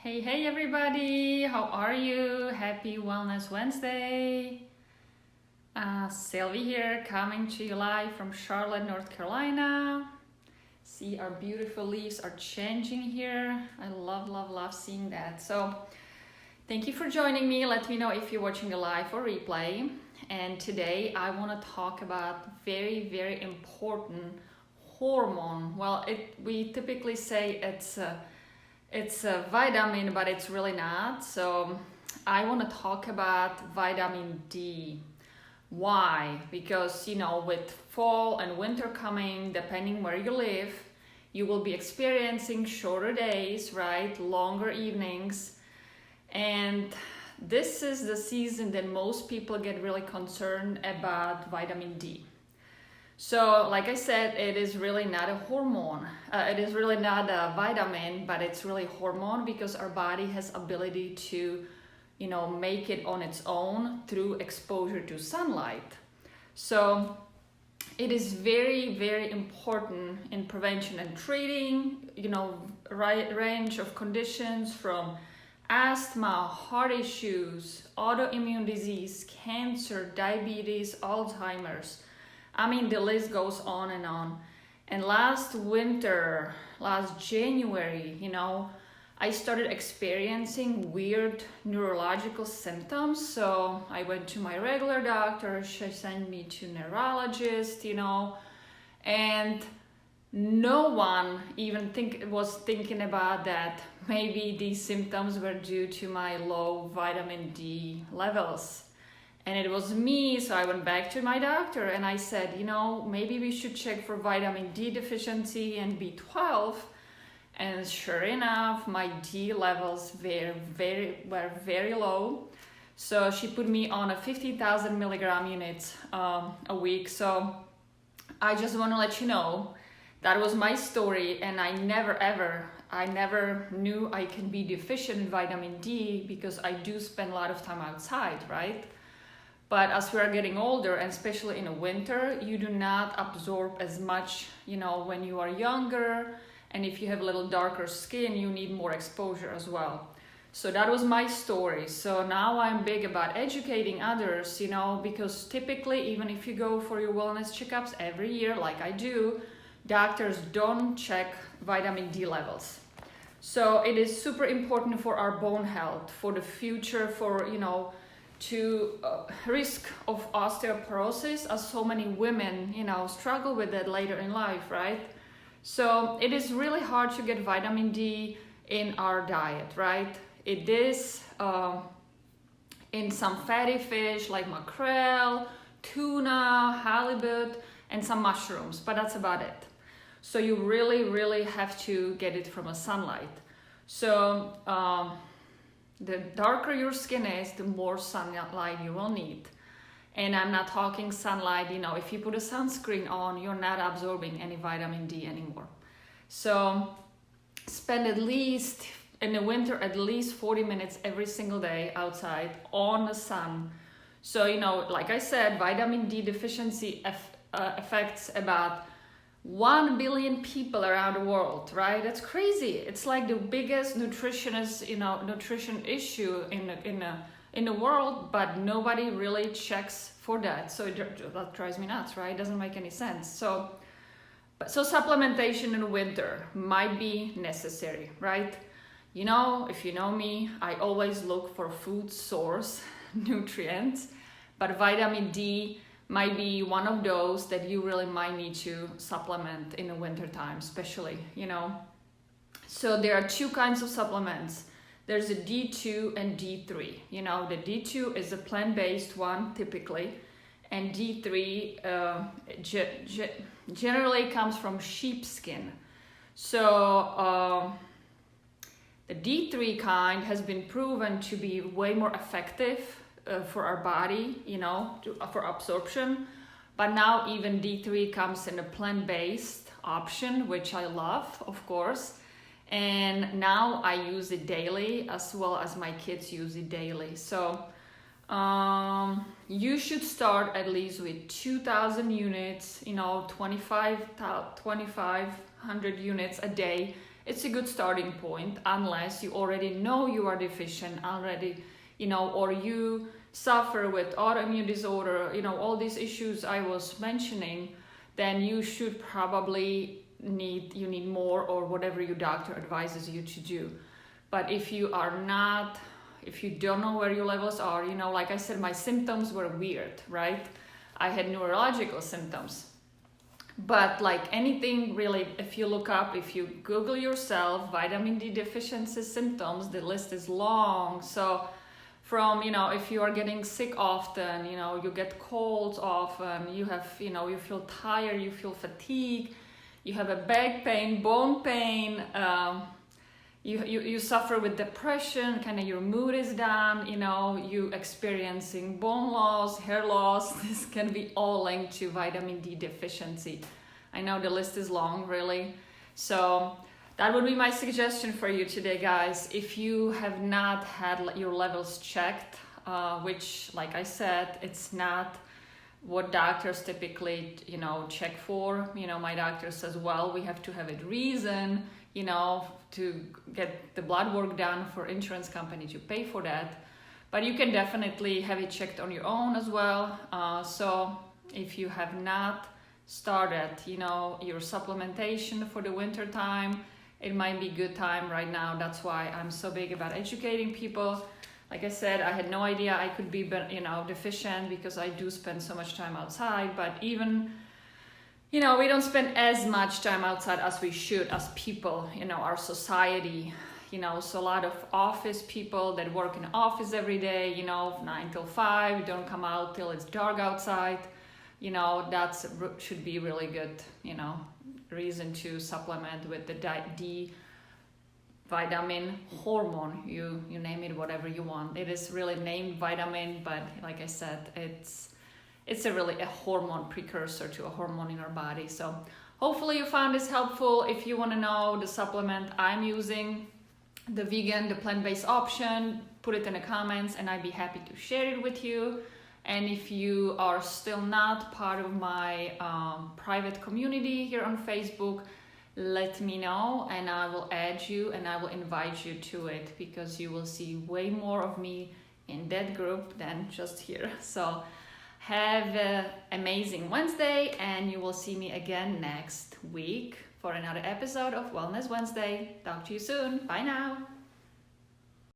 Hey everybody, how are you? Happy Wellness Wednesday. Sylvie here, coming to you live from Charlotte, North Carolina. See, our beautiful leaves are changing here. I love seeing that. So thank you for joining me. Let me know if you're watching the live or replay. And today I want to talk about very important hormone. Well, we typically say it's a vitamin, but it's really not. So I want to talk about vitamin D. Why? Because, with fall and winter coming, depending where you live, you will be experiencing shorter days, right? Longer evenings. And this is the season that most people get really concerned about vitamin D. So, like I said, it is really not a hormone. It is really not a vitamin, but it's really hormone because our body has ability to, make it on its own through exposure to sunlight. So, it is very important in prevention and treating, range of conditions from asthma, heart issues, autoimmune disease, cancer, diabetes, Alzheimer's. I mean, the list goes on. And last January, I started experiencing weird neurological symptoms. So I went to my regular doctor, she sent me to neurologist, and no one even was thinking about that. Maybe these symptoms were due to my low vitamin D levels. And it was me, so I went back to my doctor and I said, maybe we should check for vitamin D deficiency and B12. And sure enough, my D levels were very low. So she put me on a 50,000 milligram units a week. So I just want to let you know that was my story, and I never knew I can be deficient in vitamin D because I do spend a lot of time outside, right? But as we are getting older, and especially in the winter, you do not absorb as much, when you are younger. And if you have a little darker skin, you need more exposure as well. So that was my story. So now I'm big about educating others, because typically, even if you go for your wellness checkups every year, like I do, doctors don't check vitamin D levels. So it is super important for our bone health, for the future, for, to risk of osteoporosis, as so many women, struggle with that later in life, right? So it is really hard to get vitamin D in our diet, right? It is in some fatty fish like mackerel, tuna, halibut, and some mushrooms, but that's about it. So you really have to get it from a sunlight. So the darker your skin is, the more sunlight you will need. And I'm not talking sunlight, if you put a sunscreen on, you're not absorbing any vitamin D anymore. So spend at least, in the winter, at least 40 minutes every single day outside on the sun. So, like I said, vitamin D deficiency affects about 1 billion people around the world, right? That's crazy. It's like the biggest nutrition issue in the world, but nobody really checks for that. So that drives me nuts, right? It doesn't make any sense. So supplementation in winter might be necessary, right? If you know me, I always look for food source nutrients, but vitamin D might be one of those that you really might need to supplement in the winter time, especially, So there are two kinds of supplements. There's a D2 and D3. The D2 is a plant-based one typically, and D3 generally comes from sheepskin. So the D3 kind has been proven to be way more effective for our body, for absorption. But now even D3 comes in a plant-based option, which I love, of course. And now I use it daily, as well as my kids use it daily. So you should start at least with 2,000 units, 2,500 units a day it's a good starting point, unless you already know you are deficient already, or you suffer with autoimmune disorder, all these issues I was mentioning, then you should probably need more, or whatever your doctor advises you to do. But if you don't know where your levels are, like I said, my symptoms were weird, right? I had neurological symptoms. But like anything really, if you Google yourself, vitamin D deficiency symptoms, the list is long. So from, if you are getting sick often, you get colds often, you have, you feel tired, you feel fatigue, you have a back pain, bone pain, you suffer with depression, kind of your mood is down, you experiencing bone loss, hair loss. This can be all linked to vitamin D deficiency. I know the list is long, really. So that would be my suggestion for you today, guys. If you have not had your levels checked, which, like I said, it's not what doctors typically, check for. My doctor says, well, we have to have a reason, to get the blood work done for insurance company to pay for that. But you can definitely have it checked on your own as well. So if you have not started, your supplementation for the winter time, it might be good time right now. That's why I'm so big about educating people. Like I said, I had no idea I could be, deficient, because I do spend so much time outside. But even, we don't spend as much time outside as we should as people, our society. So a lot of office people that work in office every day, 9 till 5, don't come out till it's dark outside. That should be really good, reason to supplement with the D vitamin hormone. You name it whatever you want. It is really named vitamin, but like I said, it's really a hormone precursor to a hormone in our body. So hopefully you found this helpful. If you want to know the supplement I'm using, the vegan, the plant-based option, put it in the comments and I'd be happy to share it with you. And if you are still not part of my private community here on Facebook, let me know and I will add you and I will invite you to it, because you will see way more of me in that group than just here. So have an amazing Wednesday, and you will see me again next week for another episode of Wellness Wednesday. Talk to you soon. Bye now.